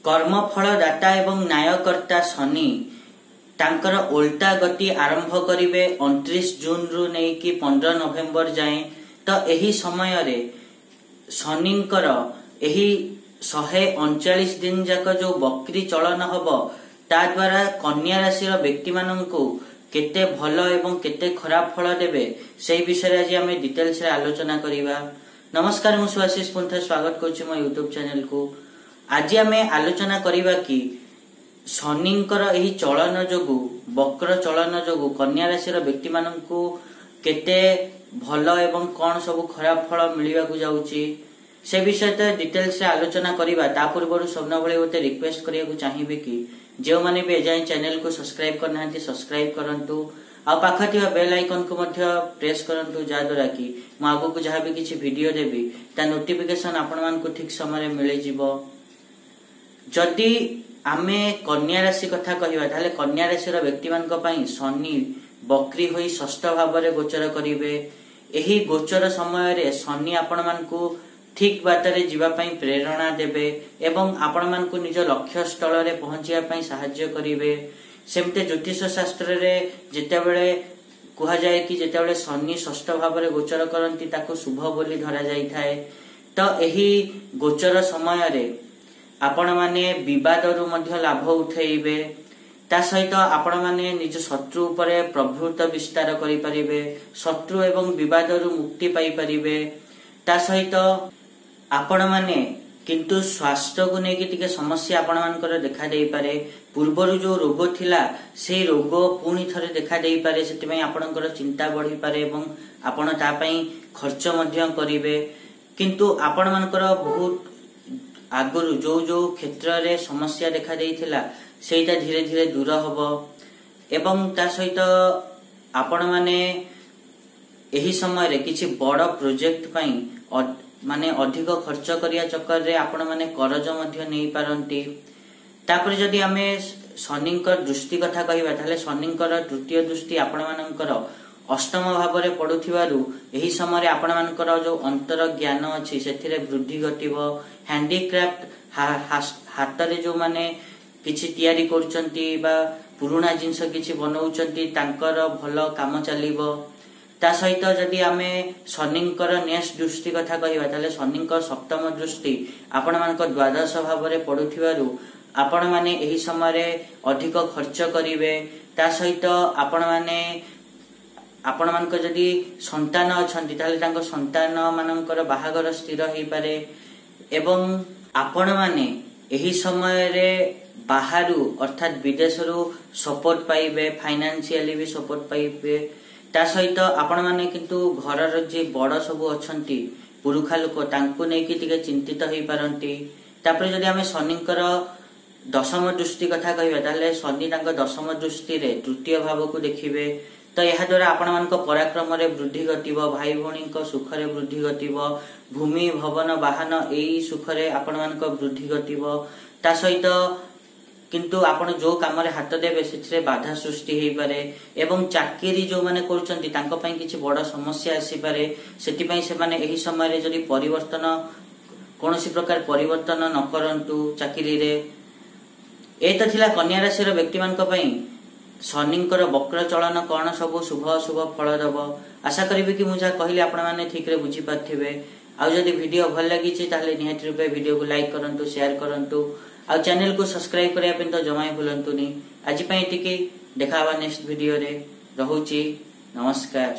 कर्मफलदाता एवं न्यायकर्ता शनि तांकर उल्टा गति आरंभ करिवे 29 जून रु नै कि 15 नवेम्बर जाए। तो एही समय रे शनिंकर एही 139 दिन जाक जो बकरी चलन हबो ता द्वारा कन्या राशि रो व्यक्ति माननकु केते भलो एवं केते खराब फल देबे सेही विषय आज आमे डिटेल्स रे आलोचना करिवा। नमस्कार, मु सुआशीष पुंथा स्वागत करछि मो YouTube चैनल को। आज आमे आलोचना करिवा कि शनिंकर एही चलन जोगु वक्र चलन जोगु कन्या राशि रो व्यक्ति माननकु केते भलो एवं कोन सब खराब फल मिलिबा को जाउची से विषय तो डिटेल्स रे आलोचना करिवा। ता पूर्व सबना भले ओते रिक्वेस्ट करिया को चाहिबे कि जो माने भी एजाय चैनल को सब्सक्राइब करना सब्सक्राइब करंतु आ पाखा बेल आइकन को मध्य प्रेस करंतु जा द्वारा कि म आगो को जहां भी किछि वीडियो देबी ता नोटिफिकेशन आपन मान को ठीक समय रे मिले जिवो। जदि आमे कन्या राशि कथा कहिबा ताले कन्या राशि रो व्यक्ति मान को पई शनि बकरी होई षष्ठ भाव रे गोचर करिवे। एही गोचर समय रे शनि आपन मान को ठीक बाटरे जीवा पई प्रेरणा देबे एवं आपण मान को निज लक्ष्य स्थल रे पहुंचिया पई सहाय्य करिवे। सेमते ज्योतिष शास्त्र रे जेते बेले कुहा जाय कि जेते बेले शनि षष्ठ भाव रे गोचर करंती ताको शुभ बोली धरा जाई थाए। तो एही गोचर समय रे आपण माने विवाद रु मध्य लाभ उठेइबे। ता सहित आपण माने निज शत्रु उपरे प्रभुत्व विस्तार करि परिबे, शत्रु एवं विवाद रु मुक्ति पाई परिबे। ता सहित आपण माने किंतु स्वास्थ्य को नेकी टिके समस्या आपण मानकर देखा देई पारे। पूर्वरु जो रोग थिला से रोग पुनी थरे देखा देई पारे, सेति पई आपणकर चिंता बढ़ी पारे एवं आपण ता पई खर्च मध्य करिवे। किंतु आपण मानकर बहुत आगुरु जो जो क्षेत्र रे समस्या देखा देई थिला सेटा धीरे धीरे दूर हबो एवं ता सहित आपण माने एही समय रे किछि बड़ प्रोजेक्ट पई माने अधिक खर्च करिया चक्कर रे आपण माने करज मध्य नै पारंती। तापर जदि हमें शनिंकर दृष्टि कथा कहिबा ताले शनिंकर तृतीय दृष्टि आपण मानकर अष्टम भाव रे पडुथिबारु एही समय रे आपण मानकर जो अंतर ज्ञान अछि सेथिरे वृद्धि घटिबो। हैंडीक्राफ्ट हाथ रे जो माने किछि तयारी करचंती बा पुराना जिंस किछि बनाउचंती तांकर भलो काम चलिबो। ता सहित जदि आमे शनिंकर नेक्स्ट दृष्टि कथा कहिबा ताले शनिंकर सप्तम दृष्टि आपण मानक द्वादश भाव रे पडुथिबारु आपण माने एही समय रे अधिक खर्च करिवे। ता सहित आपण माने आपण मानक जदि संतान अछंती ताले तांको संतान मानकर बाहागर स्थिर हेई पारे एवं आपण माने एही समय रे बाहारु अर्थात विदेश रु सपोर्ट पाइबे, फाइनेंशियली भी सपोर्ट पाइबे। ता सहित आपण माने किंतु घरर जे बड़ सब अछंती पुरुखा लोक तांको नै कि टिके चिंतित हेई पारंती। तापर जदि हमें शनिंकर दशम दृष्टि कथा कहिबा ताले शनि तांको दशम दृष्टि रे तृतीय भाव को देखिबे। तो यह द्वारा आपण मानक पराक्रम रे वृद्धि घटिबो, भाई भौणी को सुख रे वृद्धि घटिबो, भूमि भवन वाहन एई सुख रे आपण मानक वृद्धि घटिबो। ता सहित किंतु आपण जो काम रे हाथ देबे सेथिरे बाधा सृष्टि हेई पारे एवं चाकरी जो माने करचंती तांको पई किछि बड़ समस्या आसी पारे। सेति पई से माने एही समय रे जदि परिवर्तन कोनोसी प्रकार परिवर्तन न करंतु चाकरी रे। एत थिला कन्या राशि रो व्यक्ति मानक पई शनिंकर वक्र चलन कोन सब शुभ शुभ फल दबो। आशा करिबे कि मु जा कहिली आपण माने ठीक रे बुझी पाथिबे। आ जदि वीडियो भल लागि छि ताले निहात रूपे वीडियो को लाइक करंतु, शेयर करंतु आ चैनल को सब्सक्राइब करिया पे तो जमाई भूलंतुनी। आज पई एतिकी देखावा नेक्स्ट वीडियो रे। रहूची, नमस्कार।